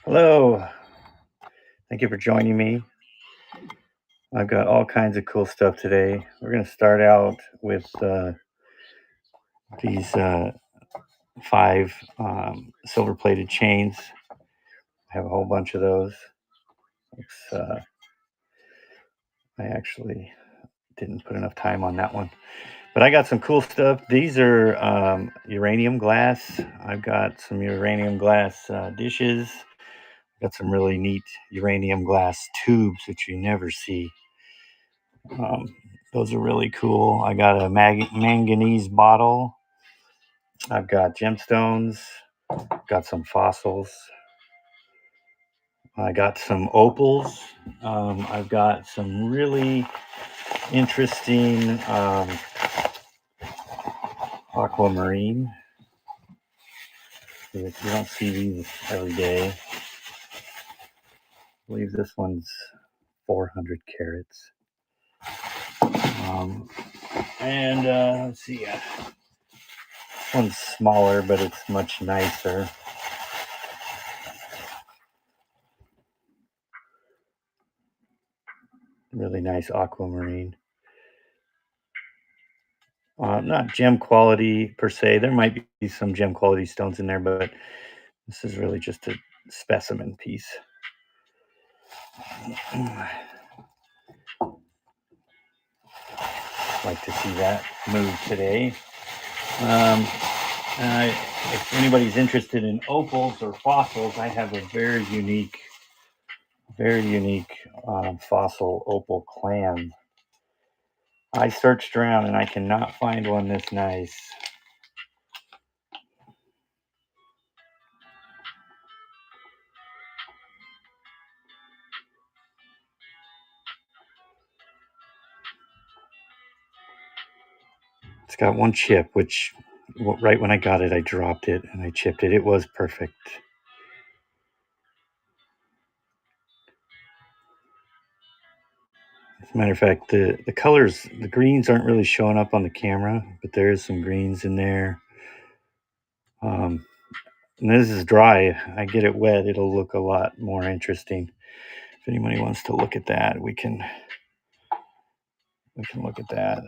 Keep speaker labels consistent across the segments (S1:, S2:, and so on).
S1: Hello, thank you for joining me. I've got all kinds of cool stuff today. We're going to start out with these five silver plated chains. I have a whole bunch of those. I actually didn't put enough time on that one, but I got some cool stuff. These are uranium glass. I've got some uranium glass dishes. Got some really neat uranium glass tubes, which you never see. Um, those are really cool. I got a manganese bottle. I've got gemstones. Got some fossils. I got some opals. I've got some really interesting aquamarine. You don't see these every day. I believe this one's 400 carats. And let's see. This one's smaller, but it's much nicer. Really nice aquamarine. Not gem quality per se. There might be some gem quality stones in there, but this is really just a specimen piece. Like to see that move today. If anybody's interested in opals or fossils, I have a very unique fossil opal clam. I searched around and I cannot find one this nice. It's got one chip, which right when I got it, I dropped it and I chipped it. It was perfect. As a matter of fact, the colors, the greens aren't really showing up on the camera, but there is some greens in there. And this is dry. I get it wet, it'll look a lot more interesting. If anybody wants to look at that, we can look at that.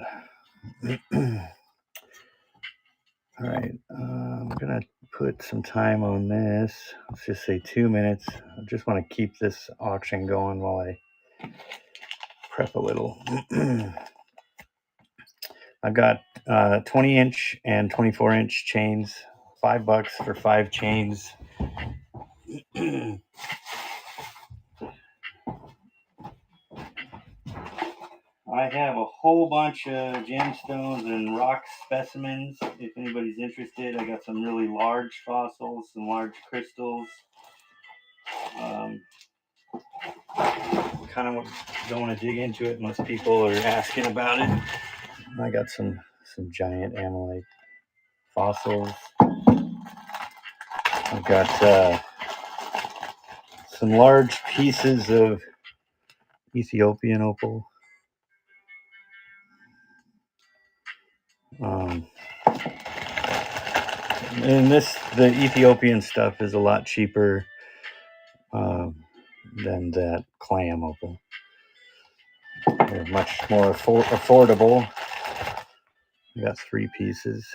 S1: All right, I'm gonna put some time on this. Let's just say 2 minutes. I just want to keep this auction going while I prep a little. I've got 20-inch and 24-inch chains. $5 for 5 chains. I have a whole bunch of gemstones and rock specimens. If anybody's interested, I got some really large fossils, some large crystals. Kind of don't want to dig into it unless people are asking about it. I got some giant ammonite fossils. I've got some large pieces of Ethiopian opal. And the Ethiopian stuff is a lot cheaper than that clam opal. They're much more affordable. I got 3 pieces.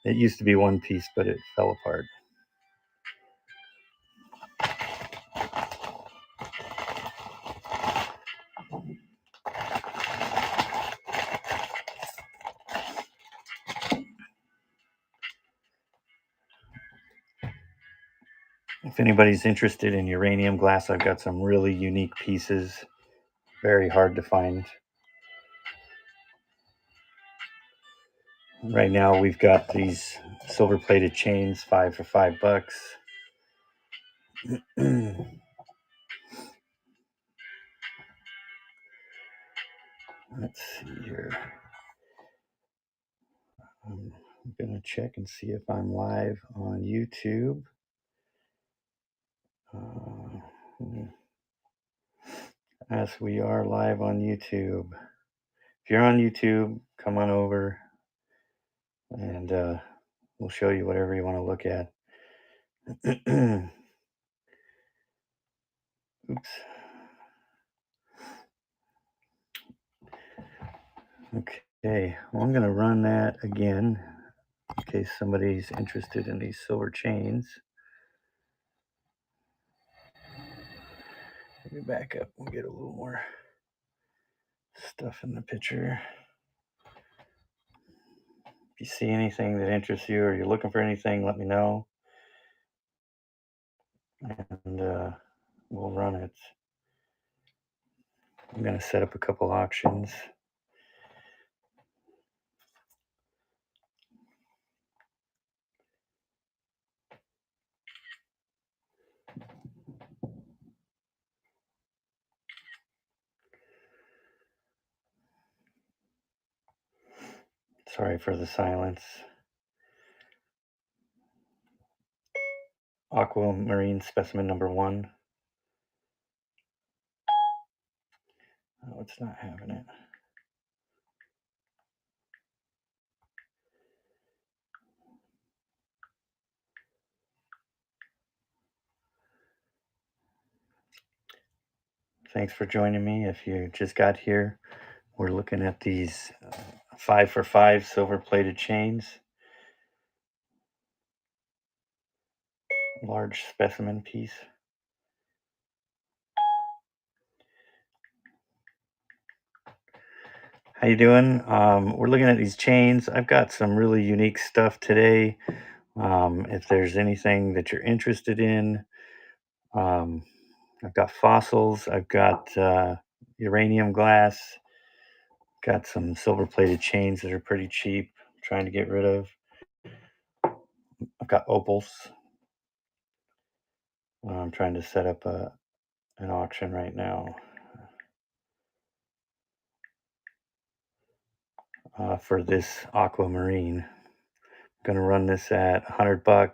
S1: It used to be 1 piece, but it fell apart. If anybody's interested in uranium glass, I've got some really unique pieces. Very hard to find. Right now we've got these silver plated chains, 5 for $5. Let's see here. I'm gonna check and see if I'm live on YouTube. Yes, we are live on YouTube. If you're on YouTube, come on over and we'll show you whatever you want to look at. Oops. Okay, well, I'm going to run that again in case somebody's interested in these silver chains. Let me back up and get a little more stuff in the picture. If you see anything that interests you or you're looking for anything, let me know. And we'll run it. I'm going to set up a couple auctions. Sorry for the silence. Aquamarine specimen number 1. Oh, it's not having it. Thanks for joining me. If you just got here, we're looking at these 5 for 5 silver plated chains. Large specimen piece. How you doing? We're looking at these chains. I've got some really unique stuff today. If there's anything that you're interested in, um, I've got fossils. I've got uranium glass. Got some silver plated chains that are pretty cheap. I'm trying to get rid of. I've got opals. I'm trying to set up an auction right now for this aquamarine. I'm gonna run this at $100.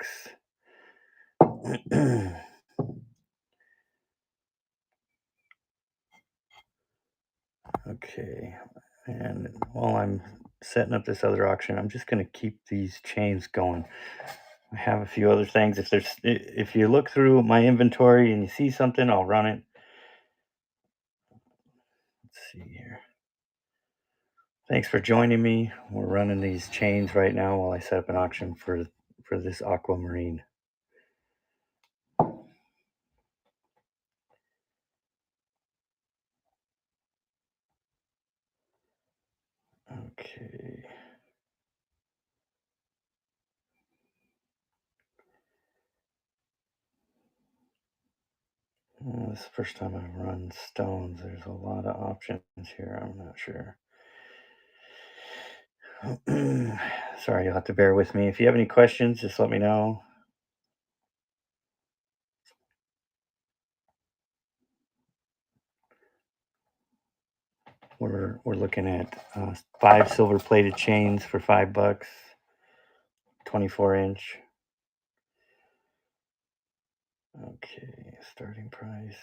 S1: Okay, and while I'm setting up this other auction, I'm just gonna keep these chains going. I have a few other things. If you look through my inventory and you see something, I'll run it. Let's see here. Thanks for joining me. We're running these chains right now while I set up an auction for this aquamarine. Okay. This is the first time I've run stones. There's a lot of options here. I'm not sure. Sorry, you'll have to bear with me. If you have any questions, just let me know. We're looking at 5 silver plated chains for $5, 24-inch. Okay, starting price.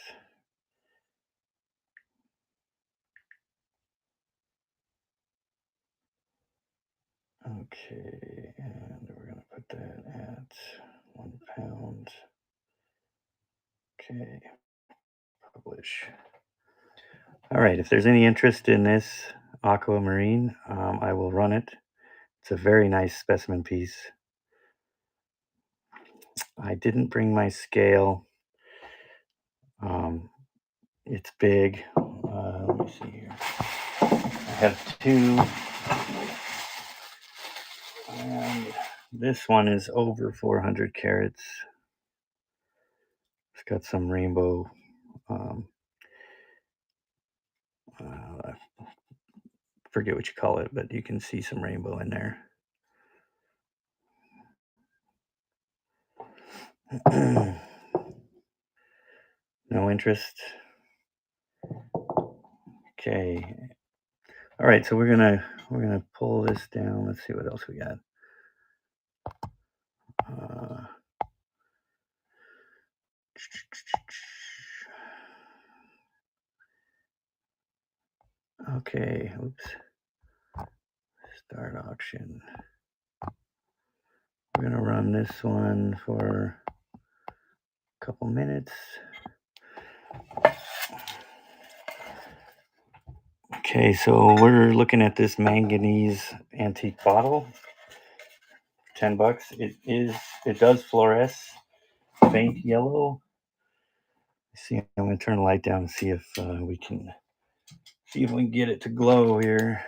S1: Okay, and we're gonna put that at 1 pound. Okay, publish. All right, if there's any interest in this aquamarine, I will run it. It's a very nice specimen piece. I didn't bring my scale. It's big. Let me see here. I have 2, and this one is over 400 carats. It's got some rainbow. I forget what you call it, but you can see some rainbow in there. No interest. Okay. All right, so we're gonna pull this down. Let's see what else we got. Okay, oops. Start auction. We're gonna run this one for a couple minutes. Okay, so we're looking at this manganese antique bottle. $10. It does fluoresce faint yellow. See, I'm going to turn the light down and see if we can get it to glow here.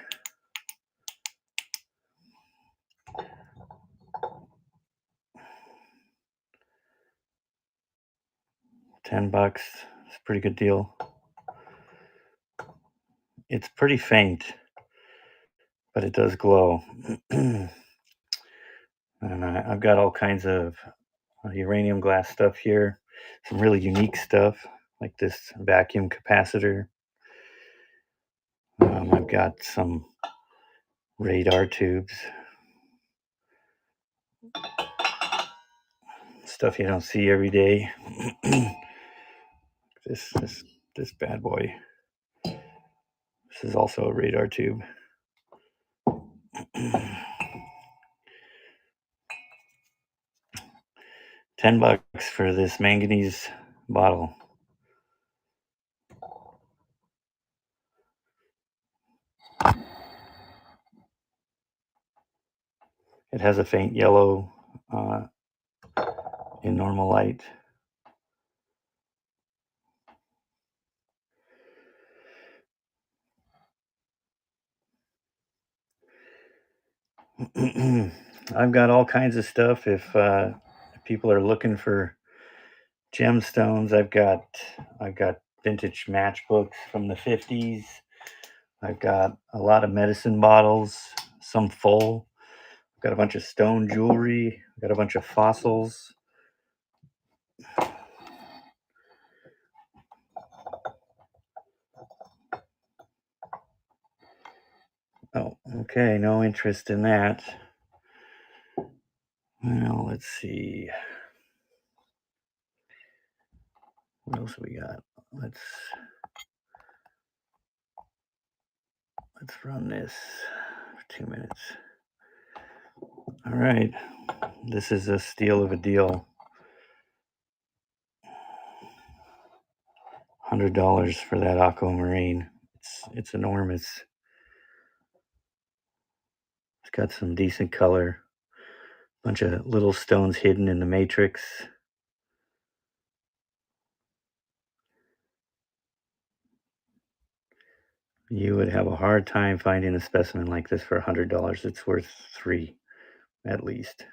S1: $10. It's a pretty good deal. It's pretty faint, but it does glow. And I've got all kinds of uranium glass stuff here. Some really unique stuff, like this vacuum capacitor. I've got some radar tubes. Stuff you don't see every day. This bad boy. This is also a radar tube. $10 for this manganese bottle. It has a faint yellow in normal light. I've got all kinds of stuff. If people are looking for gemstones, I've got vintage matchbooks from the 50s. I've got a lot of medicine bottles, some full. I've got a bunch of stone jewelry. I've got a bunch of fossils. Oh, okay, no interest in that. Well, let's see. What else we got? Let's run this for 2 minutes. All right. This is a steal of a deal. $100 for that aquamarine. It's enormous. It's got some decent color. Bunch of little stones hidden in the matrix. You would have a hard time finding a specimen like this for $100. It's worth $3 at least.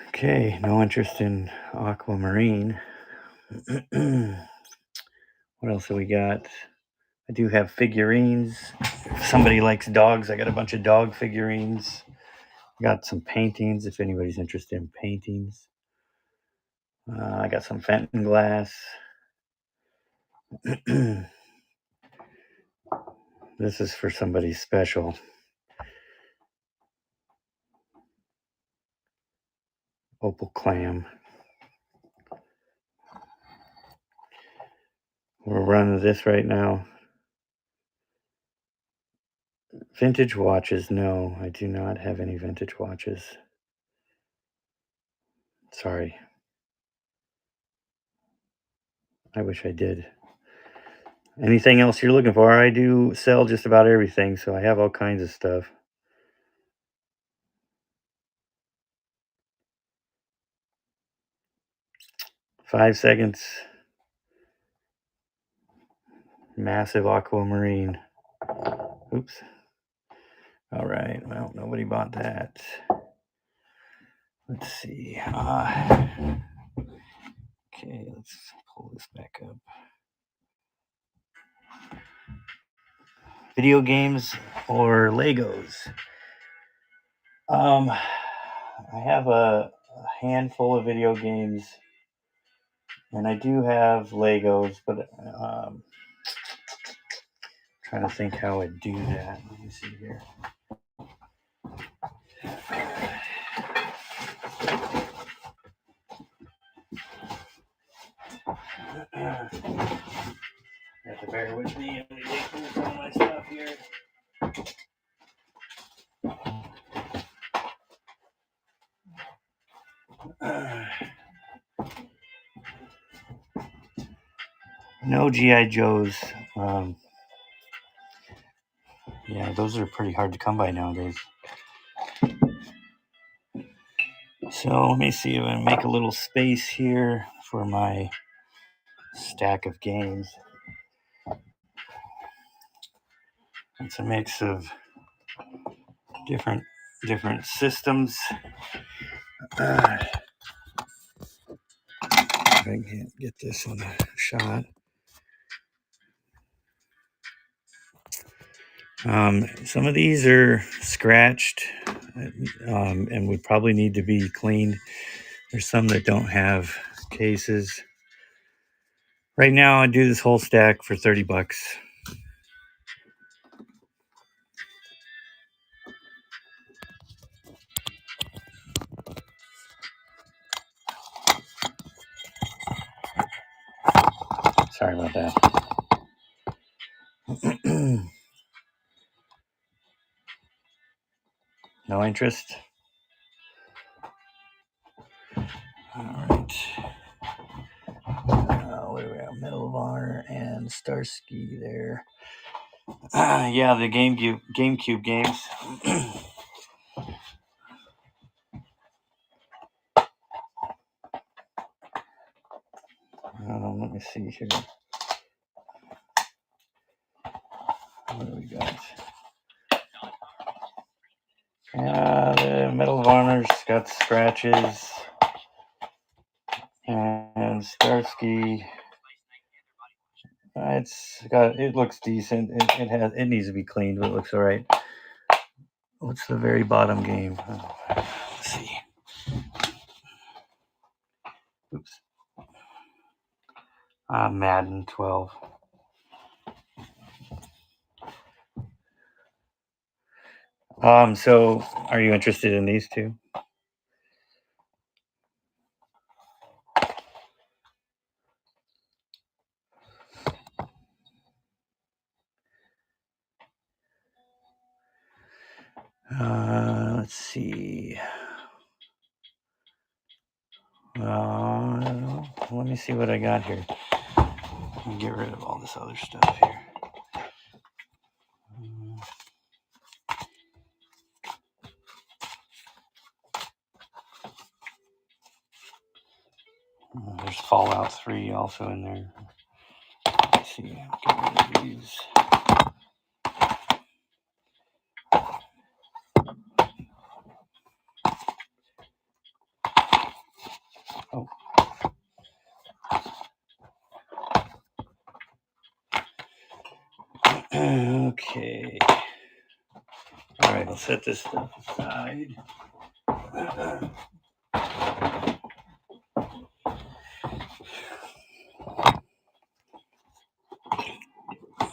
S1: Okay, no interest in aquamarine. What else have we got? I do have figurines. If somebody likes dogs, I got a bunch of dog figurines. Got some paintings if anybody's interested in paintings. I got some Fenton glass. This is for somebody special. Opal clam. We're running this right now. Vintage watches. No, I do not have any vintage watches. Sorry. I wish I did. Anything else you're looking for? I do sell just about everything, so I have all kinds of stuff. Five seconds. Massive aquamarine. Oops. All right. Well, nobody bought that. Let's see. Okay, let's pull this back up. Video games or Legos? I have a handful of video games, and I do have Legos, but trying to think how I'd do that. Let me see here. bear with me. Let me take some of my stuff here. No G.I. Joes. Yeah, those are pretty hard to come by nowadays. So let me see if I can make a little space here for my stack of games. It's a mix of different systems. If I can get this on a shot. Some of these are scratched and would probably need to be cleaned. There's some that don't have cases. Right now, I do this whole stack for $30. Sorry about that. No interest? All right. What do we have? Medal of Honor and Starsky there. Yeah, the GameCube games. Let me see here. What do we got? The Medal of Honor's got scratches, and Starsky. It looks decent. It needs to be cleaned, but it looks all right. What's the very bottom game? Let's see. Oops. Madden 12. So are you interested in these two? Let's see. Let me see what I got here. Let me get rid of all this other stuff here. There's Fallout 3 also in there. Let's see. Get rid of these. Oh. Okay. All right, I'll set this stuff aside.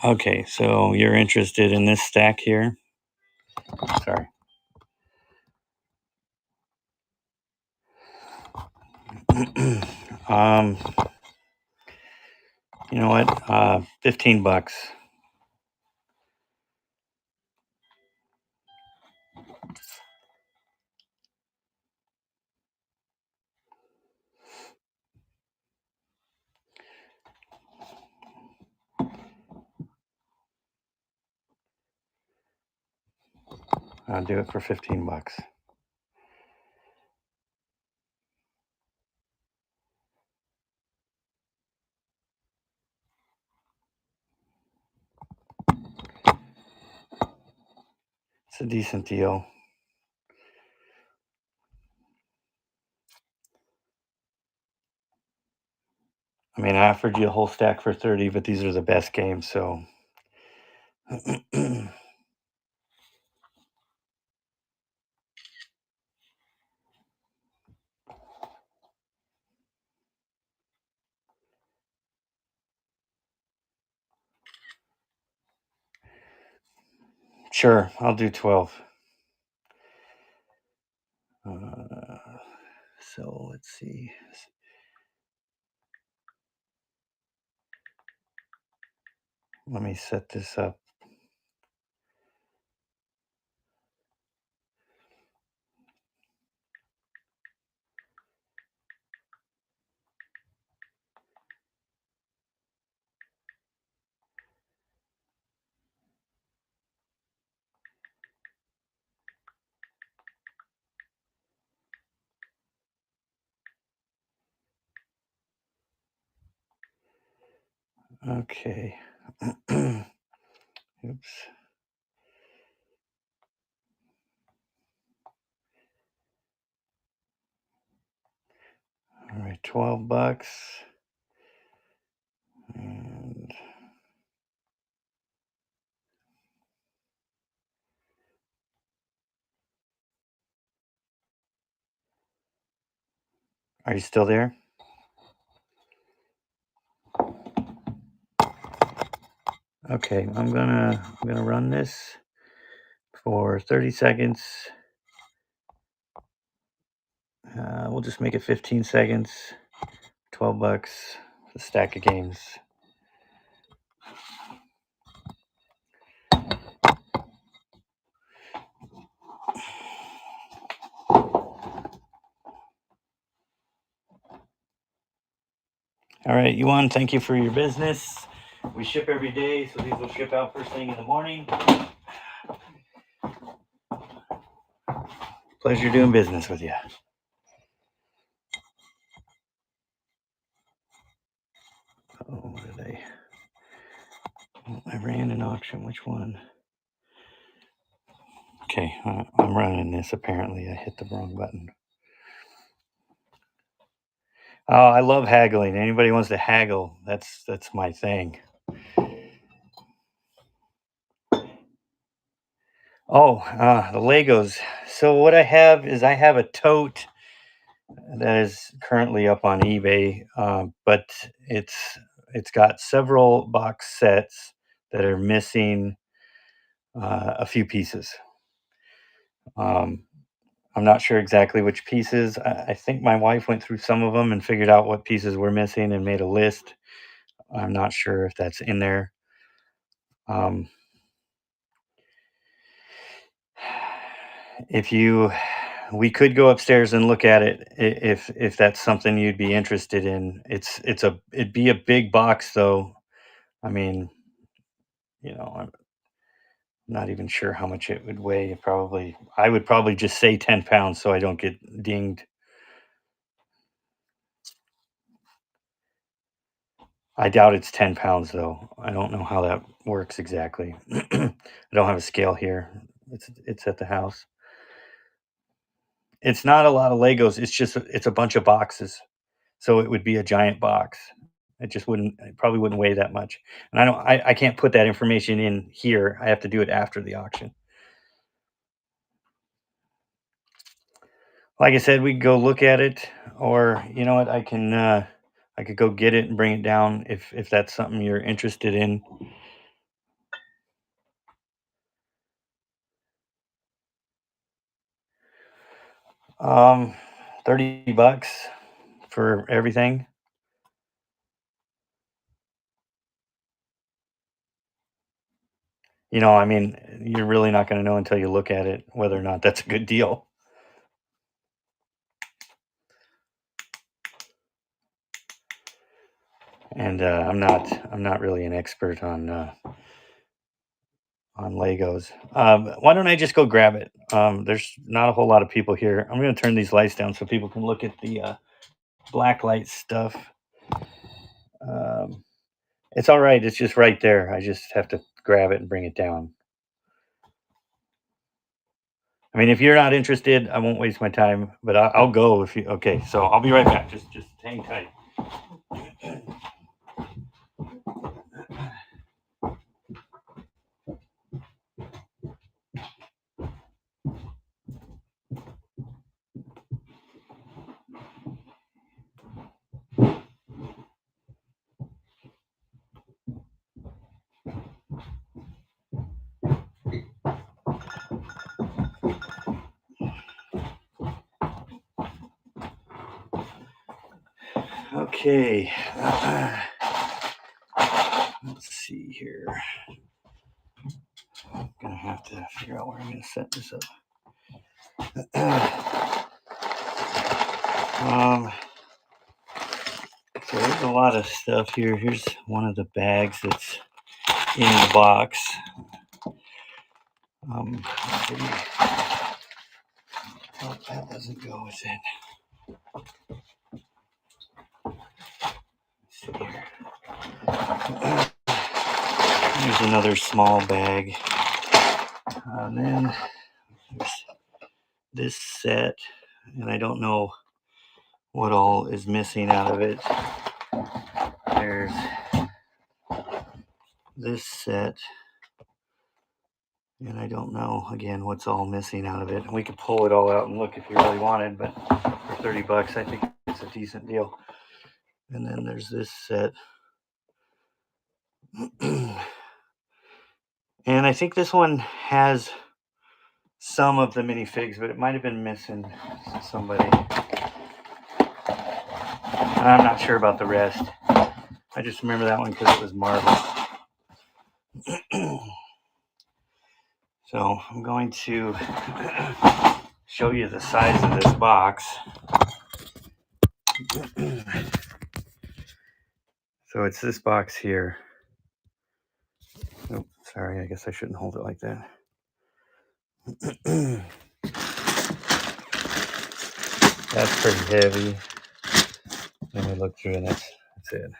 S1: Okay, so you're interested in this stack here? Sorry. You know what? $15. I'll do it for $15. It's a decent deal. I mean, I offered you a whole stack for 30, but these are the best games, so. Sure, I'll do 12. So let's see. Let me set this up. Okay. Oops. All right, $12. And are you still there? Okay, I'm gonna run this for 30 seconds. We'll just make it 15 seconds. $12. A stack of games. All right, Yuan, thank you for your business. We ship every day, so these will ship out first thing in the morning. Pleasure doing business with you. Oh, what are they? Oh, I ran an auction. Which one? Okay, I'm running this. Apparently, I hit the wrong button. Oh, I love haggling. Anybody wants to haggle? That's my thing. Oh, the Legos. So what I have is I have a tote that is currently up on eBay, but it's got several box sets that are missing a few pieces. Um, I'm not sure exactly which pieces. I think my wife went through some of them and figured out what pieces were missing and made a list. I'm not sure if that's in there. Um, if you, we could go upstairs and look at it if that's something you'd be interested in. It'd be a big box though. I mean, I'm not even sure how much it would weigh. I would probably just say 10 pounds so I don't get dinged. I doubt it's 10 pounds though. I don't know how that works exactly. I don't have a scale here. It's at the house. It's not a lot of Legos. It's a bunch of boxes. So it would be a giant box. It probably wouldn't weigh that much. And I can't put that information in here. I have to do it after the auction. Like I said, we could go look at it, or you know what, I could go get it and bring it down if that's something you're interested in. 30 bucks for everything. I mean, you're really not going to know until you look at it whether or not that's a good deal. And I'm not really an expert on Legos. Why don't I just go grab it? There's not a whole lot of people here. I'm going to turn these lights down so people can look at the black light stuff. Um, it's all right. It's just right there. I just have to grab it and bring it down. I mean, if you're not interested, I won't waste my time. But I'll go if you. Okay, so I'll be right back. Just hang tight. Okay. Let's see here. I'm gonna have to figure out where I'm gonna set this up. So there's a lot of stuff here. Here's one of the bags that's in the box. Let's see. Oh, that doesn't go with it. Let's see here. Here's another small bag. And then there's this set, and I don't know what all is missing out of it. There's this set, and I don't know again what's all missing out of it. We could pull it all out and look if you really wanted, but for 30 bucks I think it's a decent deal. And then there's this set. And I think this one has some of the minifigs, but it might have been missing somebody. I'm not sure about the rest. I just remember that one because it was Marvel. So I'm going to show you the size of this box. So it's this box here. Oh, sorry, I guess I shouldn't hold it like that. That's pretty heavy. Let me look through and that's it.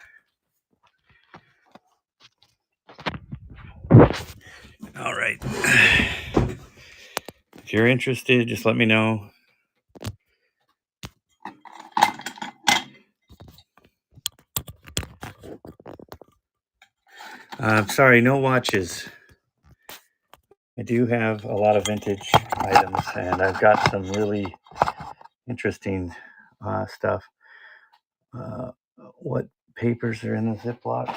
S1: All right. If you're interested, just let me know. Sorry, no watches. I do have a lot of vintage items, and I've got some really interesting stuff. What papers are in the Ziploc?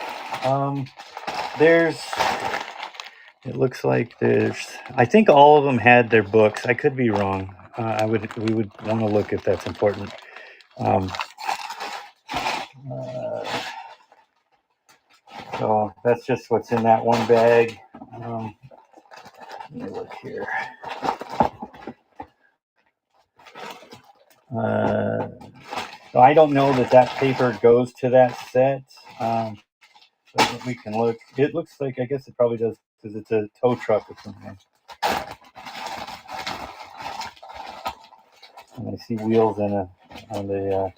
S1: It looks like I think all of them had their books. I could be wrong. We would want to look if that's important. So that's just what's in that one bag. Let me look here. So I don't know that paper goes to that set. But we can look. It looks like, I guess it probably does because it's a tow truck or something. And I see wheels on the.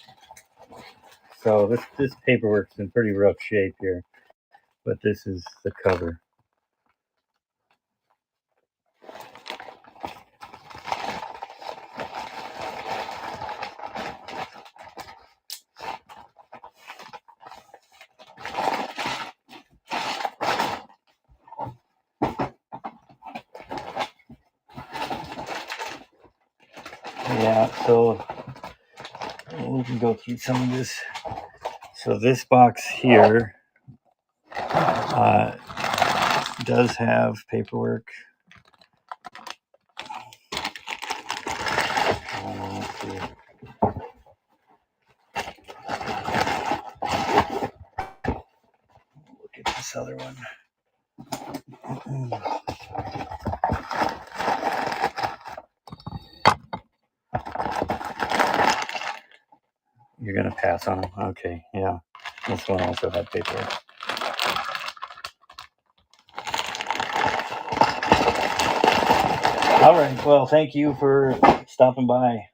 S1: So this paperwork's in pretty rough shape here, but this is the cover. Yeah, so we can go through some of this. So this box here does have paperwork. Let's see. Look at this other one. You're gonna pass on them. Okay, yeah. This one also had paperwork. All right. Well, thank you for stopping by.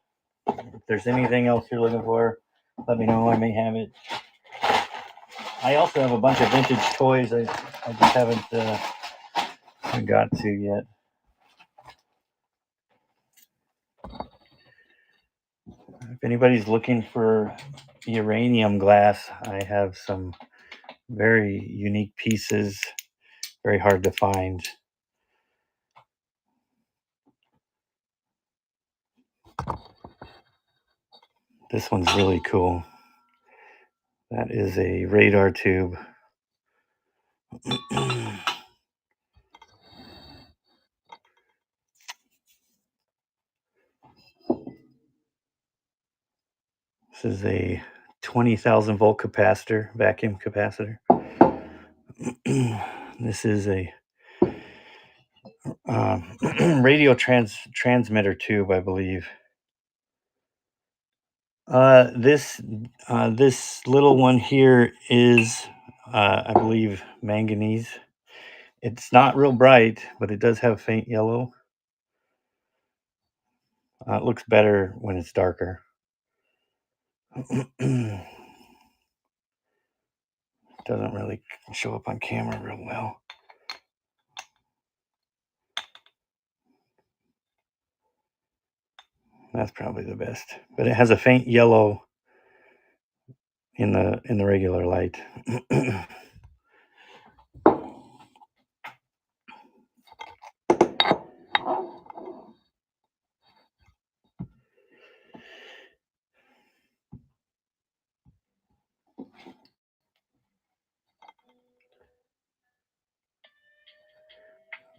S1: If there's anything else you're looking for, let me know. I may have it. I also have a bunch of vintage toys I just haven't got to yet. If anybody's looking for uranium glass, I have some very unique pieces, very hard to find. This one's really cool. That is a radar tube. This is a 20,000 volt capacitor, vacuum capacitor. This is a radio transmitter tube, I believe. This little one here is, I believe, manganese. It's not real bright, but it does have faint yellow. It looks better when it's darker. Doesn't really show up on camera real well. That's probably the best, but it has a faint yellow in the regular light.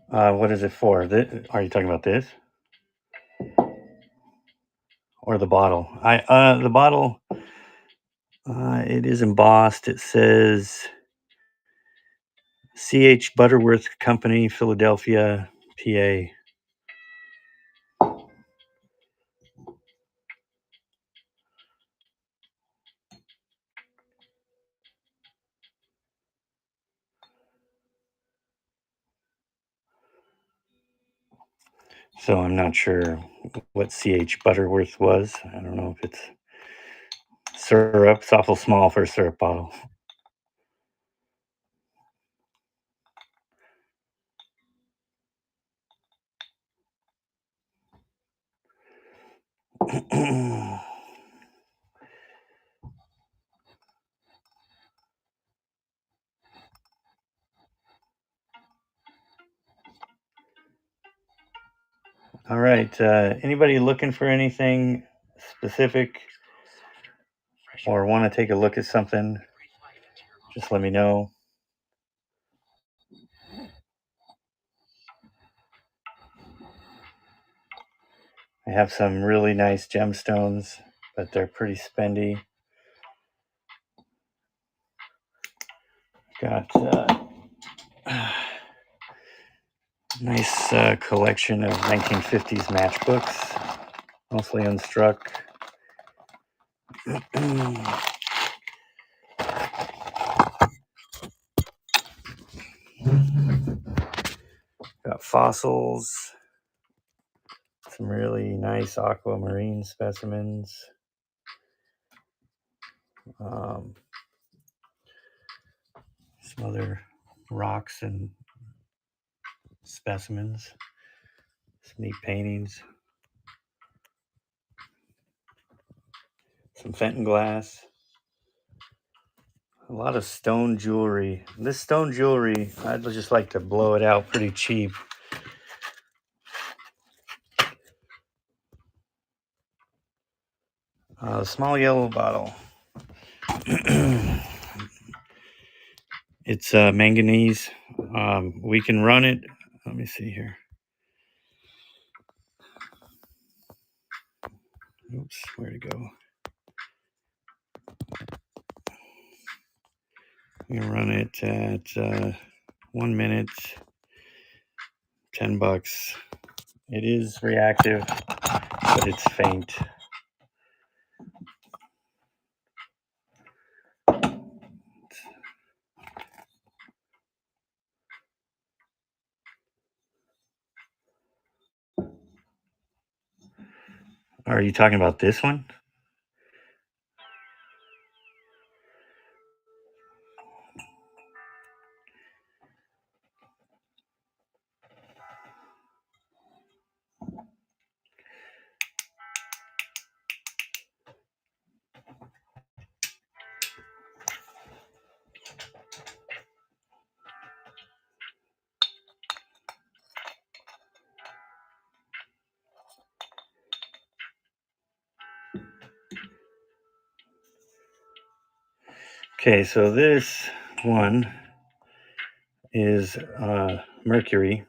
S1: What is it for? Are you talking about this or the bottle? The bottle. It is embossed. It says C.H. Butterworth Company, Philadelphia, PA. So I'm not sure what C.H. Butterworth was. I don't know if it's syrup. It's awful small for a syrup bottle. All right. Anybody looking for anything specific or want to take a look at something? Just let me know. I have some really nice gemstones, but they're pretty spendy. Got nice collection of 1950s matchbooks, mostly unstruck. Got fossils, some really nice aquamarine specimens. Some other rocks and specimens. Some neat paintings. Some Fenton glass. A lot of stone jewelry. This stone jewelry, I'd just like to blow it out pretty cheap. Small yellow bottle. It's manganese. We can run it. Let me see here. Oops, where'd it go? We can run it at 1 minute, $10. It is reactive, but it's faint. Are you talking about this one? Okay, so this one is mercury.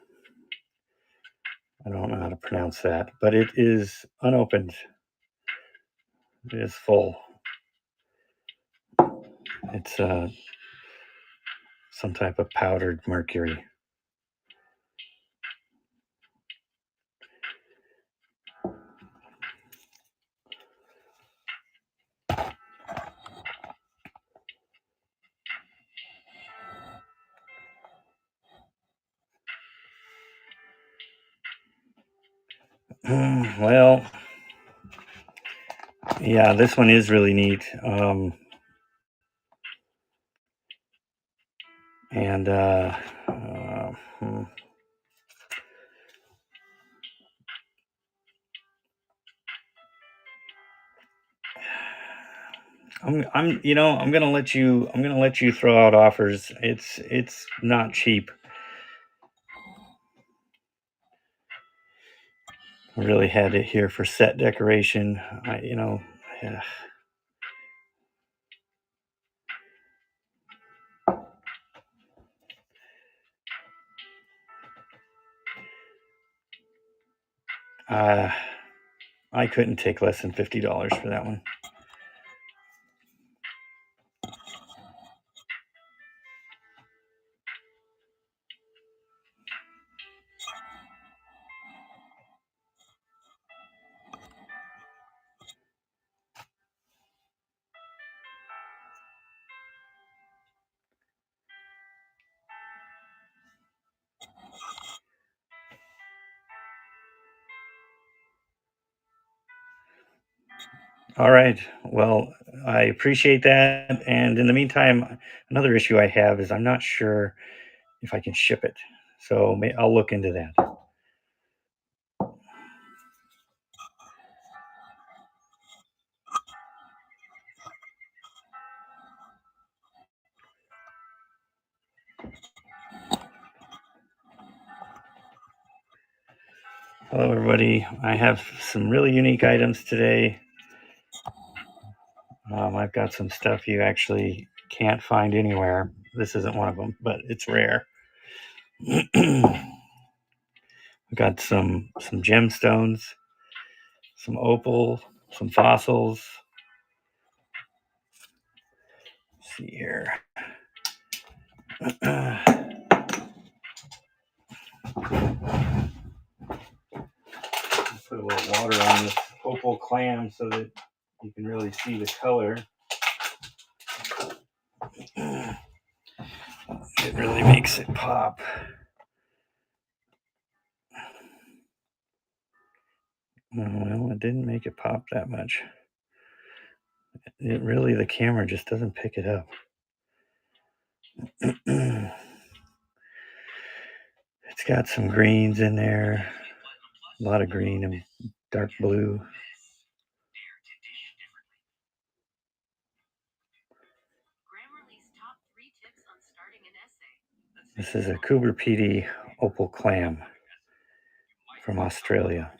S1: I don't know how to pronounce that, but it is unopened. It is full. It's some type of powdered mercury. Well, yeah, this one is really neat. And hmm. I'm gonna let you throw out offers. It's not cheap. I really had it here for set decoration. Yeah. uh, I couldn't take less than $50 for that one. All right. Well, I appreciate that. And in the meantime, another issue I have is I'm not sure if I can ship it. So I'll look into that. Hello, everybody. I have some really unique items today. I've got some stuff you actually can't find anywhere. This isn't one of them, but it's rare. I've got some gemstones, some opal, some fossils. Let's see here. Put a little water on this opal clam so that you can really see the color. It really makes it pop. Well, it didn't make it pop that much. The camera just doesn't pick it up. It's got some greens in there, a lot of green and dark blue. This is a Coober PD opal clam from Australia.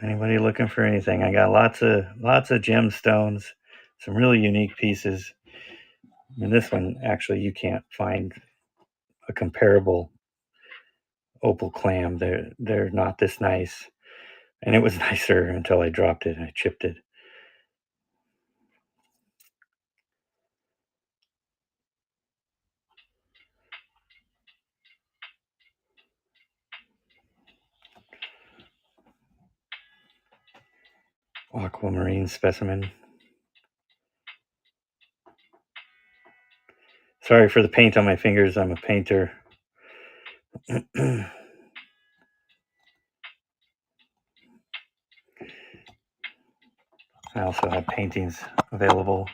S1: Anybody looking for anything? I got lots of gemstones, some really unique pieces. And this one, actually, you can't find a comparable opal clam. They're not this nice, and it was nicer until I dropped it and I chipped it. Aquamarine specimen. Sorry for the paint on my fingers. I'm a painter. I also have paintings available.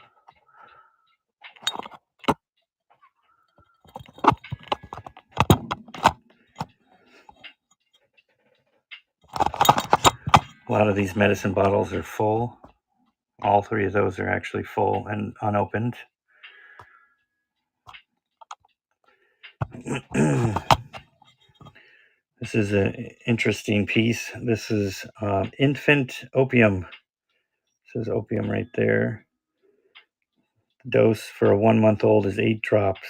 S1: A lot of these medicine bottles are full. All three of those are actually full and unopened. This is an interesting piece. This is infant opium. It says opium right there. dose for a 1-month-old is 8 drops.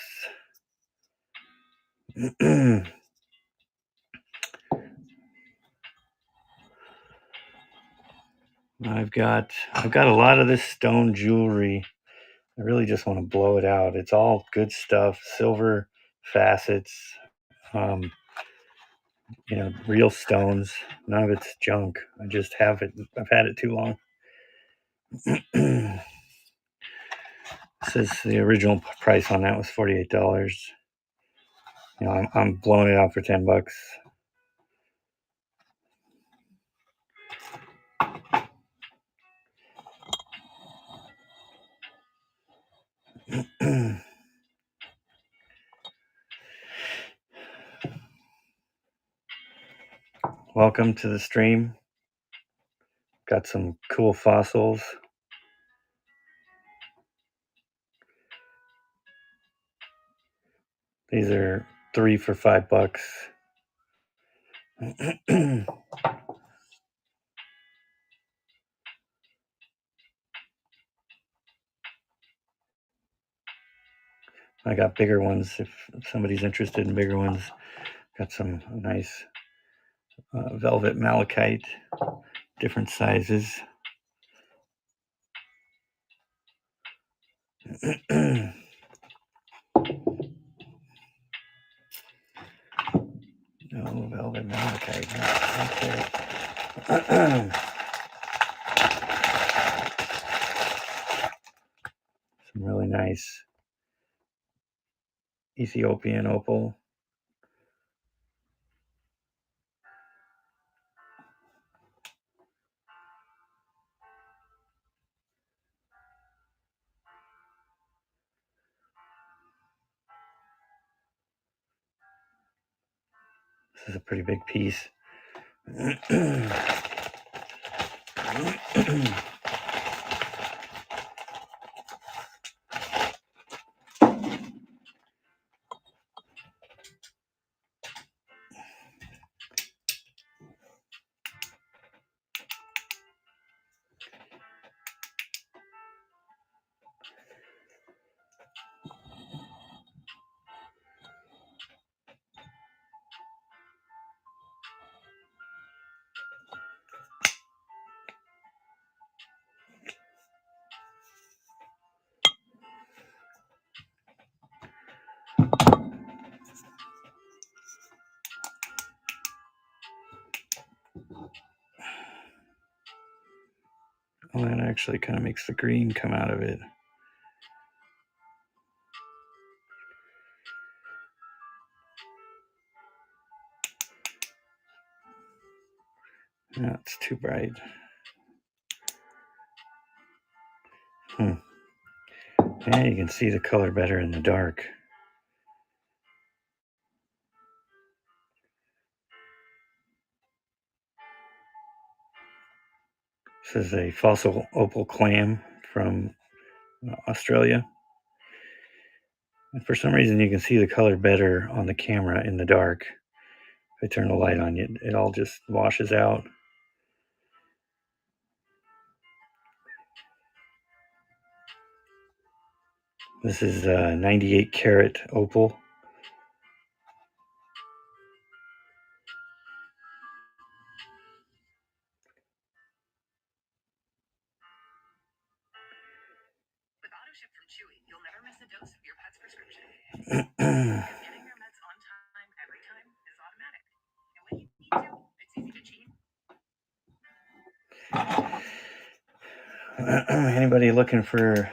S1: I've got a lot of this stone jewelry. I really just want to blow it out. It's all good stuff, silver facets, um, real stones. None of it's junk. I just have it. I've had it too long. Says the original price on that was $48. I'm blowing it out for $10. Welcome to the stream. Got some cool fossils. These are 3 for $5. I got bigger ones if somebody's interested in bigger ones. Got some nice velvet malachite, different sizes. No, velvet malachite. Okay. Some really nice Ethiopian opal. This is a pretty big piece. Well, that actually kind of makes the green come out of it. No, it's too bright. Yeah, you can see the color better in the dark. This is a fossil opal clam from Australia. And for some reason, you can see the color better on the camera in the dark. If I turn the light on, it all just washes out. This is 98 karat opal.
S2: With AutoShip from Chewy, you'll never miss a dose of your pet's prescription. Getting your meds on time every time is automatic. And when you need to, it's easy to cheat.
S1: Anybody looking for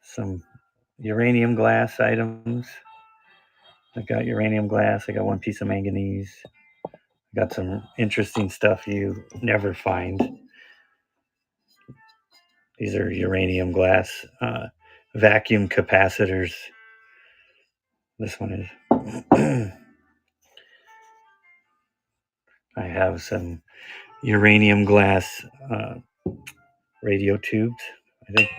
S1: some uranium glass items? I got uranium glass. I got one piece of manganese. I got some interesting stuff you never find. These are uranium glass vacuum capacitors. This one is. I have some uranium glass radio tubes. I think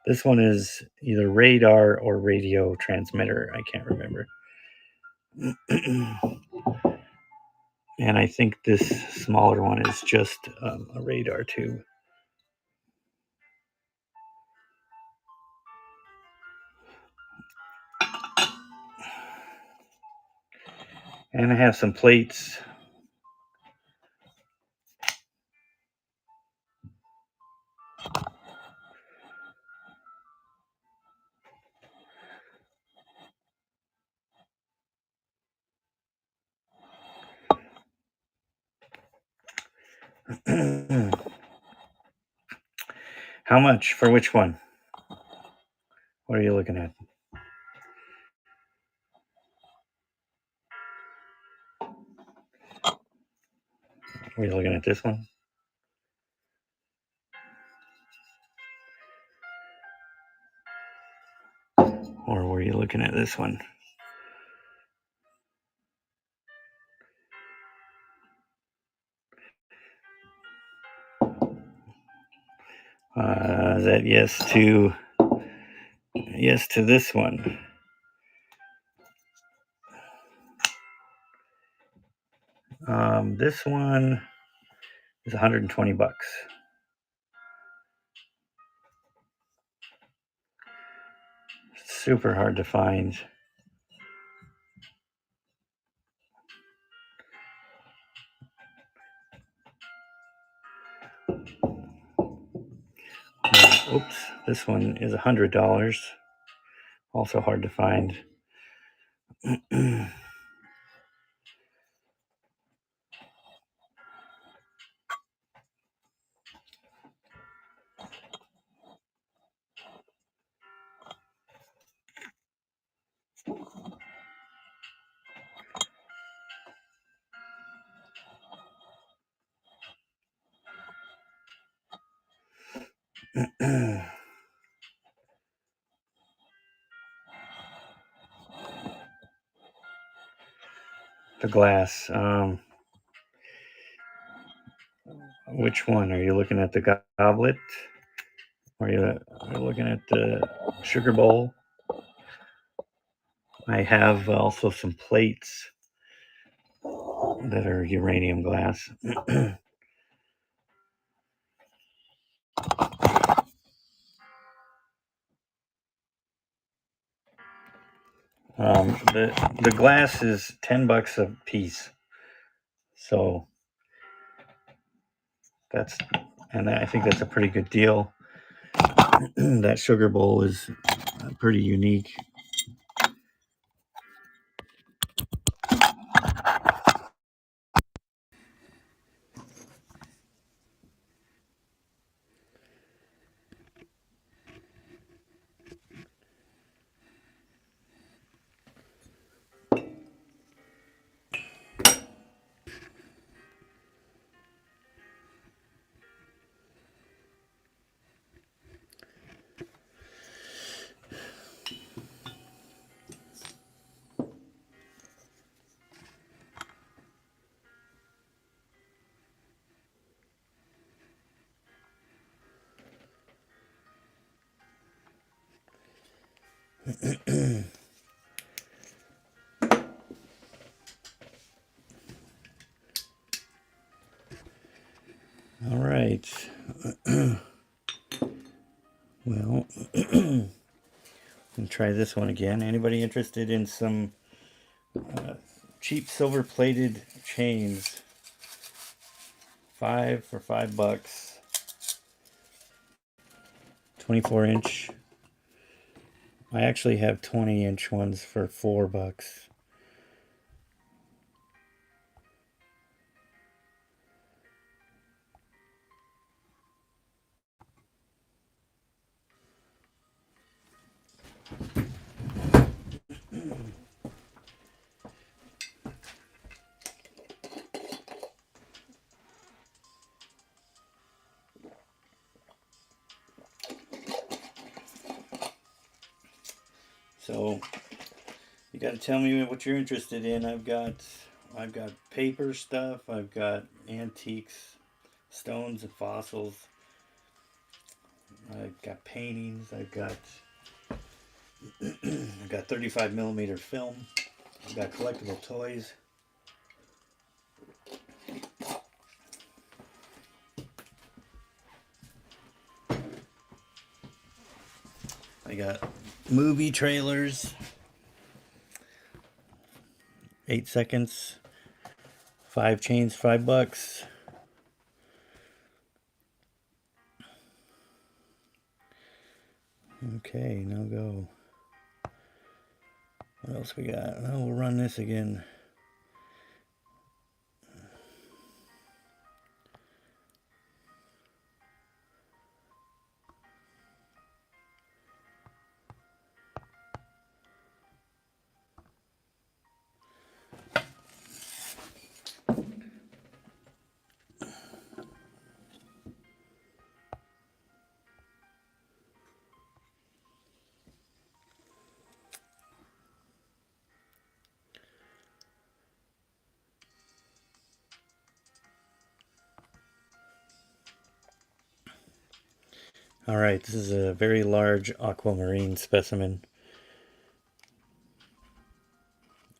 S1: this one is either radar or radio transmitter. I can't remember. And I think this smaller one is just a radar tube. And I have some plates. How much for which one? What are you looking at? Are you looking at this one? Or were you looking at this one? Is that yes to this one? This one is $120. Super hard to find. Oops, this one is $100. Also hard to find. The glass. Which one? Are you looking at the goblet? Or are you looking at the sugar bowl? I have also some plates that are uranium glass. The glass is $10 a piece, so I think that's a pretty good deal. That sugar bowl is pretty unique. All right. Well, I'll try this one again. Anybody interested in some cheap silver-plated chains? 5 for $5. 24-inch. I actually have 20-inch ones for $4. So you got to tell me what you're interested in. I've got paper stuff. I've got antiques, stones and fossils. I've got paintings. I've got 35mm film. I've got collectible toys. I got movie trailers. 8 seconds. 5 chains, $5. Okay, now go. What else we got? Oh, we'll run this again. All right, this is a very large aquamarine specimen.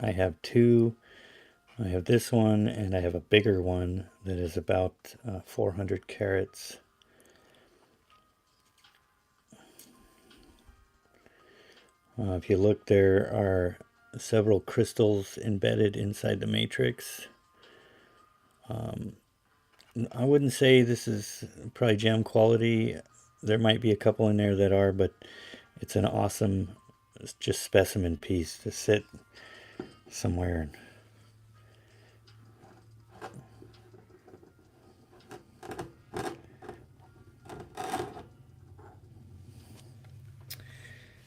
S1: I have two. I have this one, and I have a bigger one that is about 400 carats. If you look, there are several crystals embedded inside the matrix. I wouldn't say this is probably gem quality. There might be a couple in there that are, but it's an awesome just specimen piece to sit somewhere.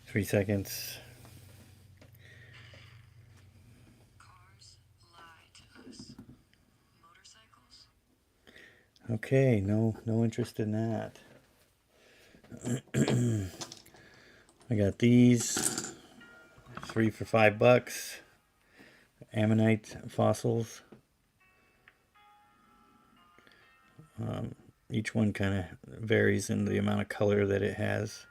S1: 3 seconds.
S2: Cars lie to us. Motorcycles?
S1: Okay, no interest in that. I got these 3 for $5. Ammonite fossils. Each one kind of varies in the amount of color that it has.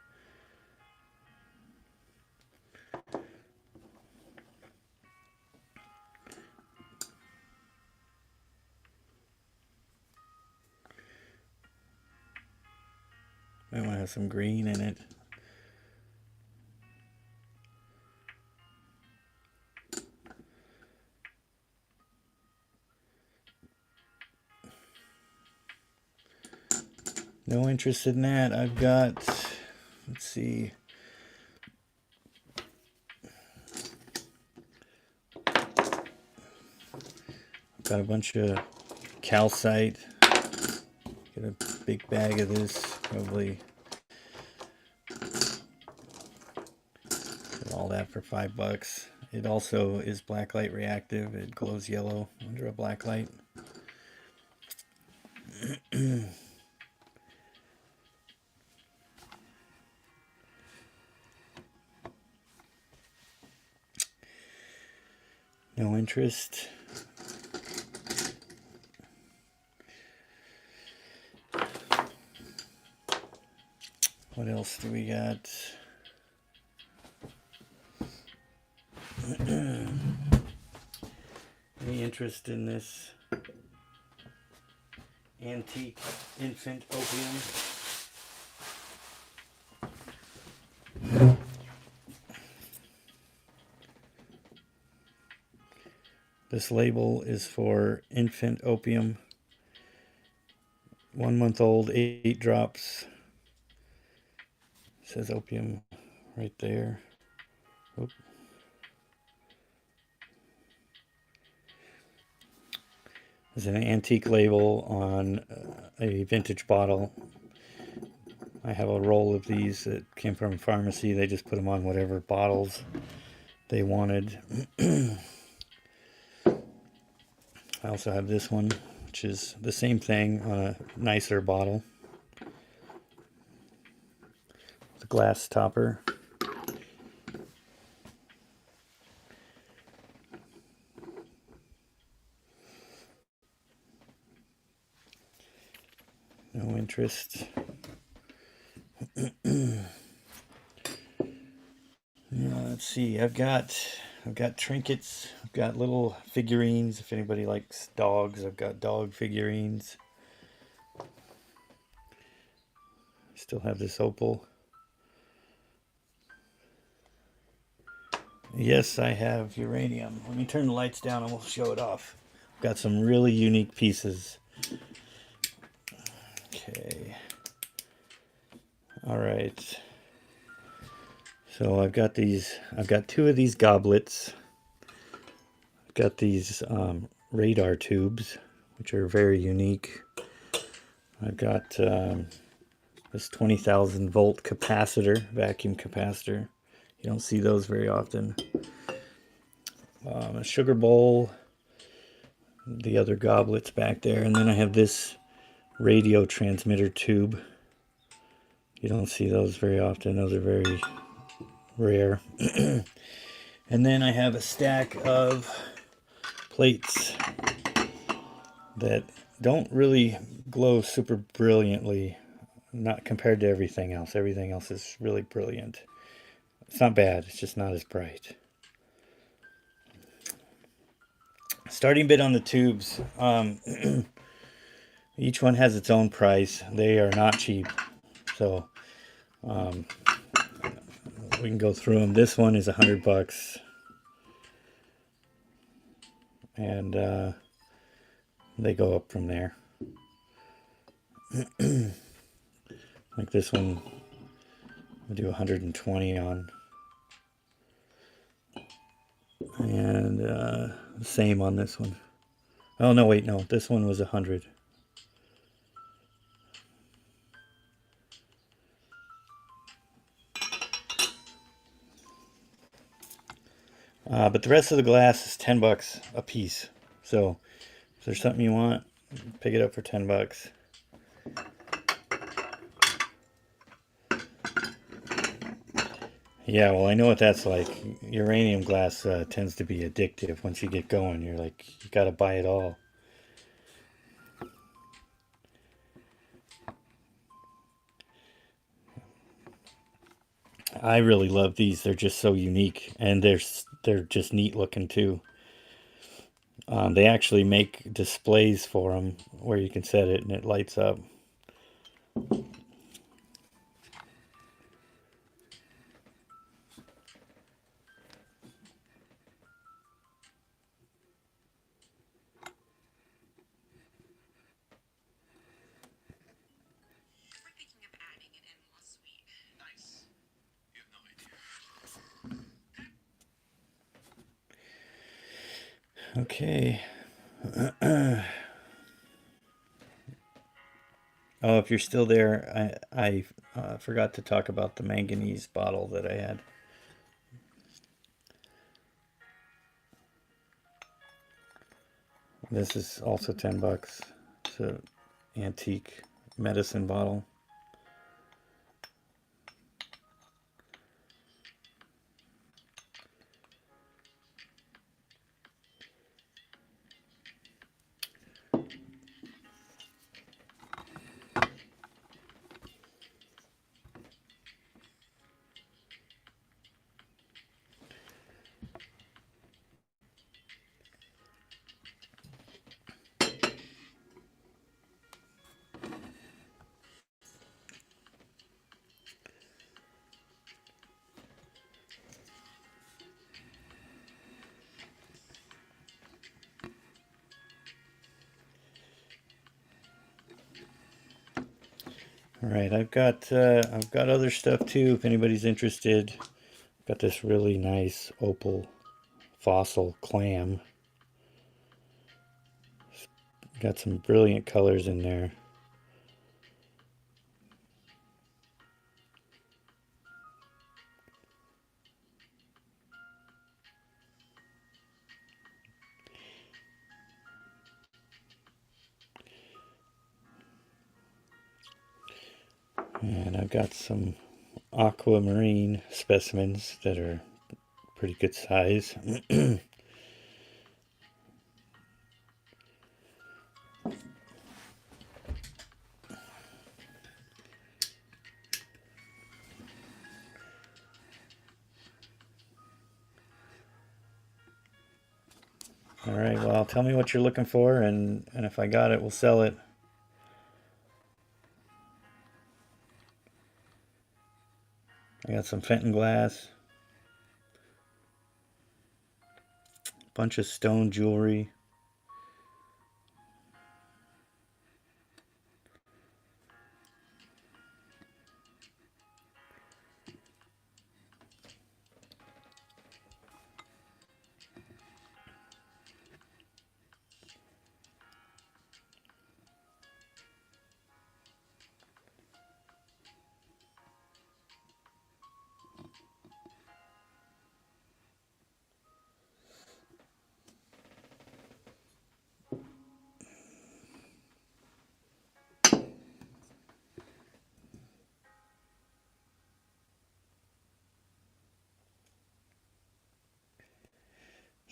S1: Might want to have some green in it. No interest in that. I've got, let's see. I've got a bunch of calcite. Get a big bag of this, probably. All that for $5. It also is blacklight reactive. It glows yellow under a blacklight. No interest. What else do we got? Any interest in this antique infant opium? This label is for infant opium. 1 month old, 8 drops. It says opium right there. Oop. There's an antique label on a vintage bottle. I have a roll of these that came from a pharmacy. They just put them on whatever bottles they wanted. I also have this one, which is the same thing on a nicer bottle. The glass topper. No interest. Yeah, let's see. I've got trinkets. I've got little figurines. If anybody likes dogs, I've got dog figurines. Still have this opal. Yes, I have uranium. Let me turn the lights down and we'll show it off. Got some really unique pieces. Okay. All right. So I've got two of these goblets. I've got these radar tubes, which are very unique. I've got this 20,000 volt capacitor, vacuum capacitor. You don't see those very often. A sugar bowl, the other goblets back there, and then I have this radio transmitter tube. You don't see those very often. Those are very rare. And then I have a stack of plates that don't really glow super brilliantly, not compared to everything else. Everything else is really brilliant. It's not bad, it's just not as bright. Starting bid on the tubes. Each one has its own price. They are not cheap. So we can go through them. This one is $100. And they go up from there. Like this one, we'll do 120 on. And same on this one. Oh no, wait, no, this one was 100. But the rest of the glass is $10 a piece. So if there's something you want, pick it up for $10. Yeah, well, I know what that's like. Uranium glass tends to be addictive. Once you get going, you're like, you gotta buy it all. I really love these. They're just so unique, and they're just neat looking too. They actually make displays for them where you can set it and it lights up.
S2: We're thinking of adding an in-law suite.
S3: Nice. You have no idea.
S1: Okay. Oh, if you're still there, I forgot to talk about the manganese bottle that I had. This is also $10. It's an antique medicine bottle. All right, I've got other stuff too. If anybody's interested, got this really nice opal fossil clam. Got some brilliant colors in there. And I've got some aquamarine specimens that are pretty good size. All right, well, tell me what you're looking for, and if I got it, we'll sell it. I got some Fenton glass. bunch of stone jewelry.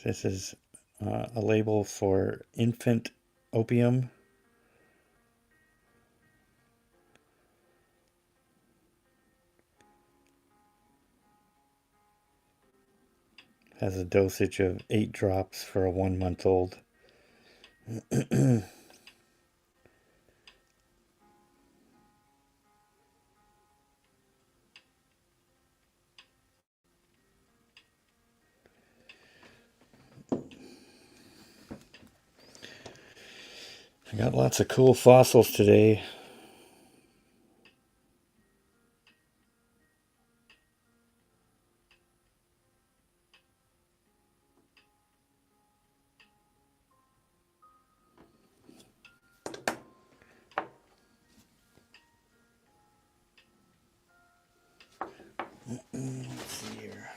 S1: This is a label for infant opium. Has a dosage of 8 drops for a 1-month-old. I got lots of cool fossils today. Let's see here.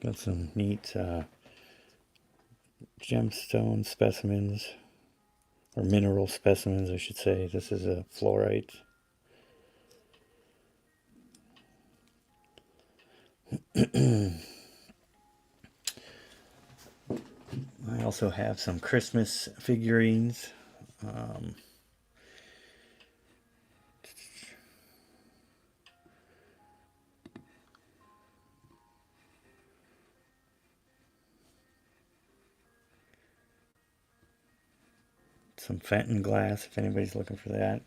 S1: Got some neat gemstone specimens, or mineral specimens, I should say. This is a fluorite. I also have some Christmas figurines. Some Fenton glass, if anybody's looking for that.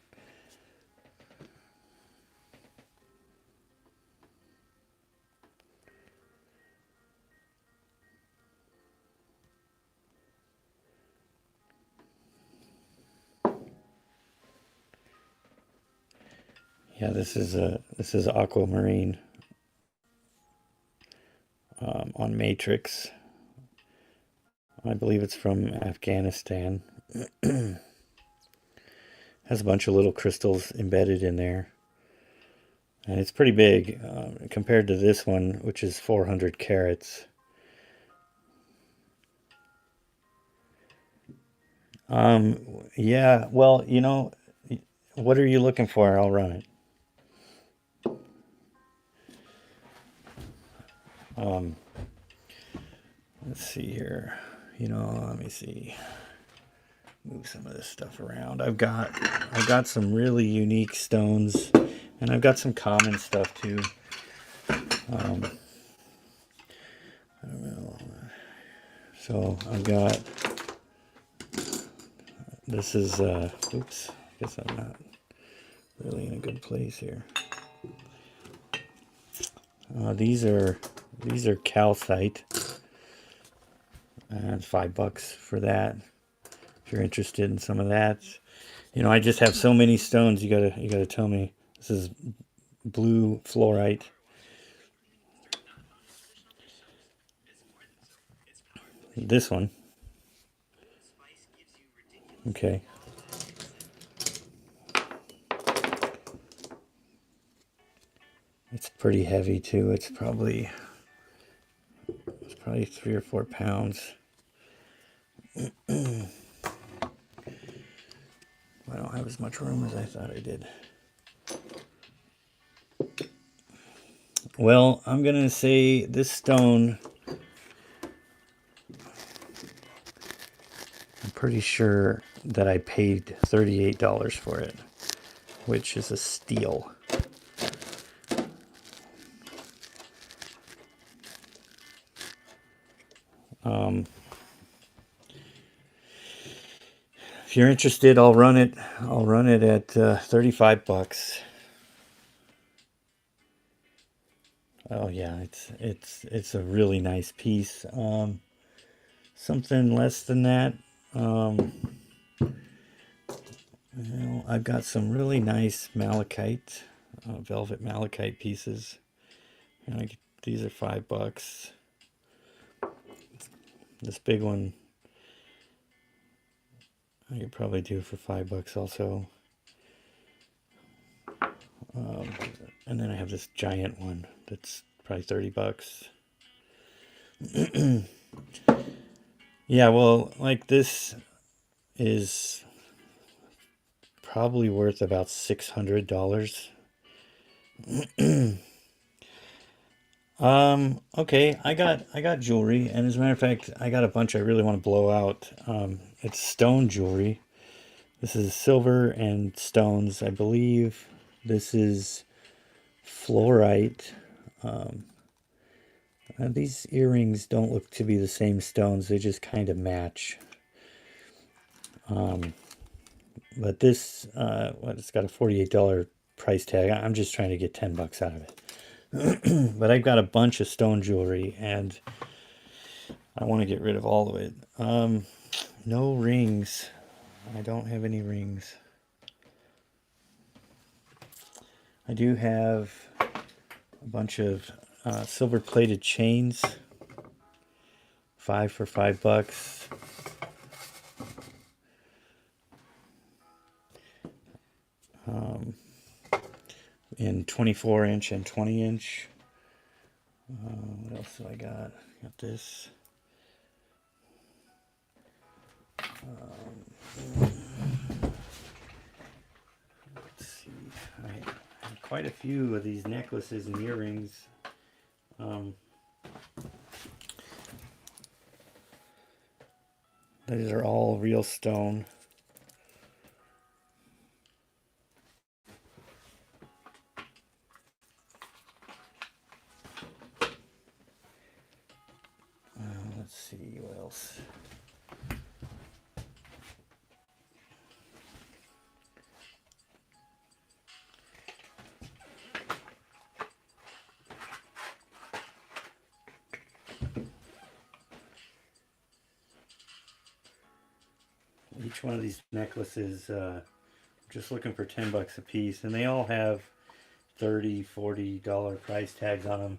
S1: Yeah, this is aquamarine on Matrix. I believe it's from Afghanistan. Has a bunch of little crystals embedded in there, and it's pretty big compared to this one, which is 400 carats. Yeah, well, you know, what are you looking for? I'll run it. Let's see here. You know, let me see. Move some of this stuff around. I've got some really unique stones, and I've got some common stuff too. I don't know. So I've got. This is. Oops. I guess I'm not really in a good place here. These are calcite, and $5 for that. If you're interested in some of that, you know, I just have so many stones. You gotta tell me. This is blue fluorite. This one. Okay. It's pretty heavy too. It's probably 3 or 4 pounds. I don't have as much room as I thought I did. Well, I'm gonna say this stone, I'm pretty sure that I paid $38 for it, which is a steal. If you're interested, I'll run it. I'll run it at $35. Oh yeah, it's a really nice piece. Something less than that. Um, I've got some really nice malachite, velvet malachite pieces. These are $5. This big one I could probably do for $5 also. And then I have this giant one that's probably $30. Yeah, well, like this is probably worth about $600. Okay, I got jewelry, and as a matter of fact, I got a bunch I really want to blow out. It's stone jewelry. This is silver and stones, I believe. This is fluorite. These earrings don't look to be the same stones, they just kind of match. But this, it's got a $48 price tag. I'm just trying to get $10 out of it. But I've got a bunch of stone jewelry, and I want to get rid of all of it. No rings. I don't have any rings. I do have a bunch of silver plated chains. 5 for $5. In 24-inch and 20-inch. What else do I got? Got this. Let's see. I have quite a few of these necklaces and earrings. These are all real stone. Let's see what else. Each one of these necklaces, just looking for $10 a piece, and they all have $30, $40 price tags on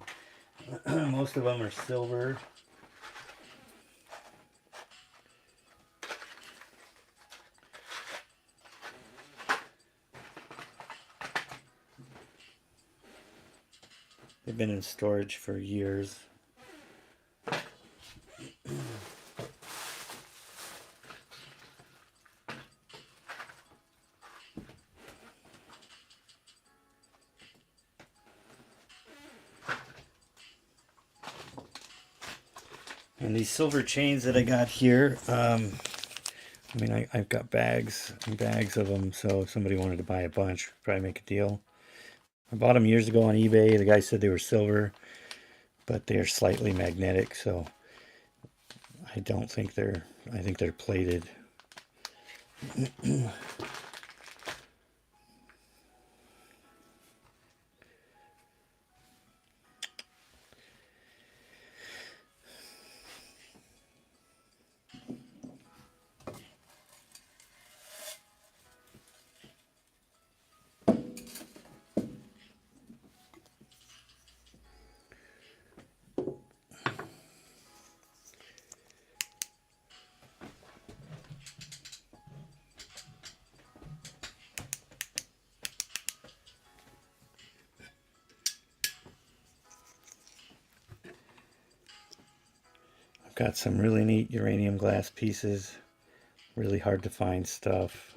S1: them. Most of them are silver. They've been in storage for years. And these silver chains that I got here, I mean, I've got bags and bags of them, so if somebody wanted to buy a bunch, probably make a deal. I bought them years ago on eBay. The guy said they were silver, but they're slightly magnetic, so I don't think I think they're plated. I've got some really neat uranium glass pieces, really hard to find stuff.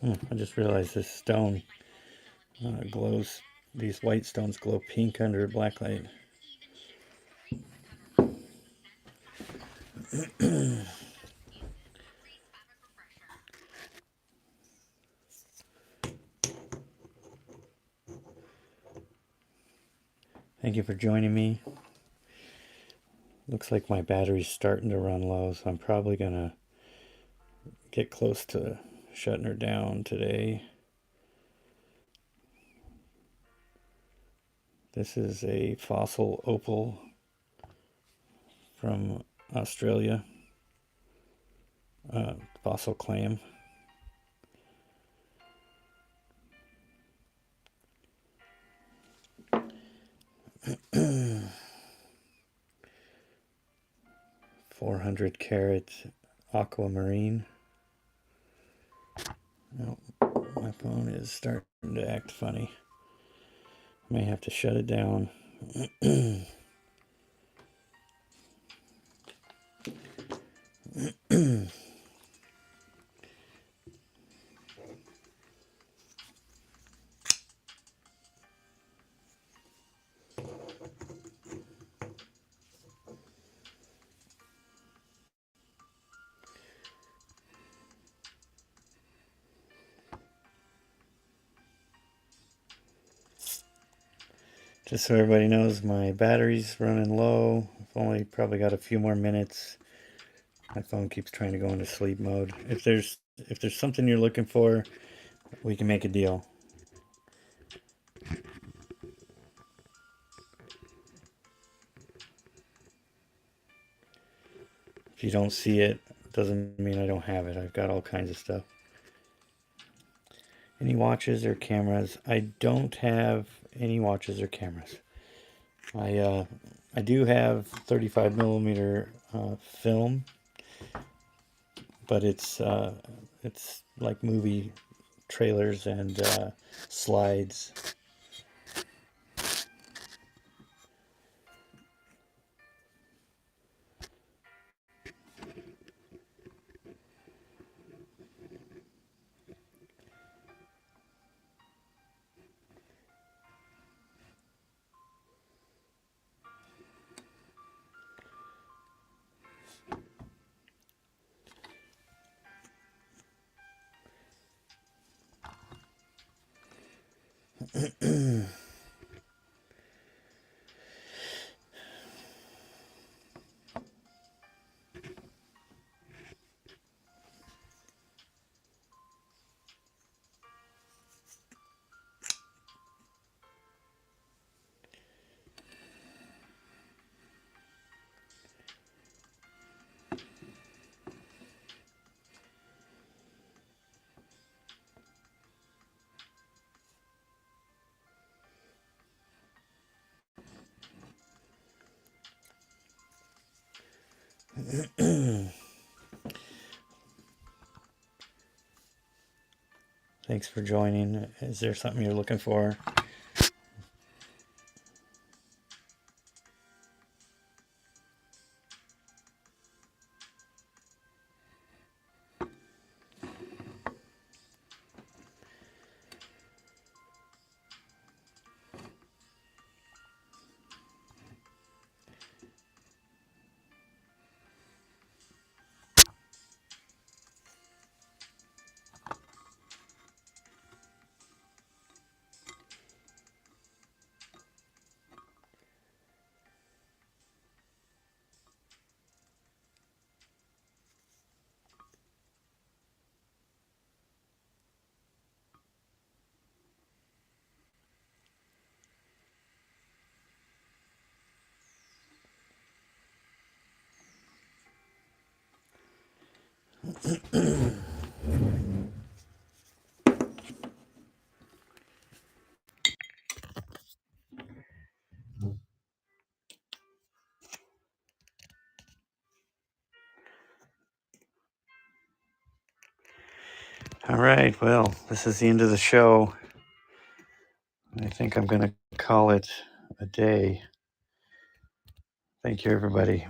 S1: I just realized this stone glows, these white stones glow pink under black light. Thank you for joining me. Looks like my battery's starting to run low, so I'm probably gonna get close to shutting her down today. This is a fossil opal from Australia, fossil clam. $400 aquamarine. Oh, my phone is starting to act funny. I may have to shut it down. Just so everybody knows, my battery's running low. I've only probably got a few more minutes. My phone keeps trying to go into sleep mode. If there's something you're looking for, we can make a deal. If you don't see it, doesn't mean I don't have it. I've got all kinds of stuff. Any watches or cameras? I don't have any watches or cameras. I do have 35 millimeter film, but it's like movie trailers and slides. Thanks for joining. Is there something you're looking for? All right, well, this is the end of the show. I think I'm going to call it a day. Thank you, everybody.